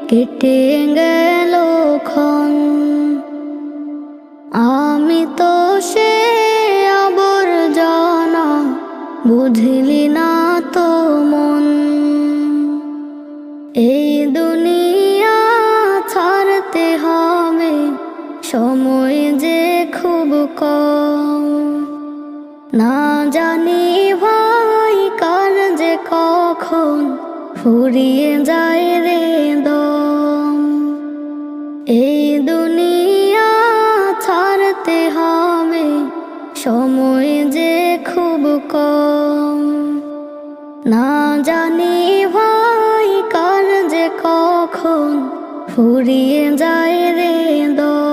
কেটে গেল ক্ষণ। আমি তো সে আবর্জনা, বুঝলি না তো মন। এই দুনিয়া ছাড়তে হবে, সময় যে খুব কম। না জানি ভাই কার যে কখন ফুরিয়ে যায় রে দম। এই দুনিয়া ছাড়তে হবে, সময় যে খুব কম। না জানি ভাই কার যে কখন ফুরিয়ে যায় রে দম।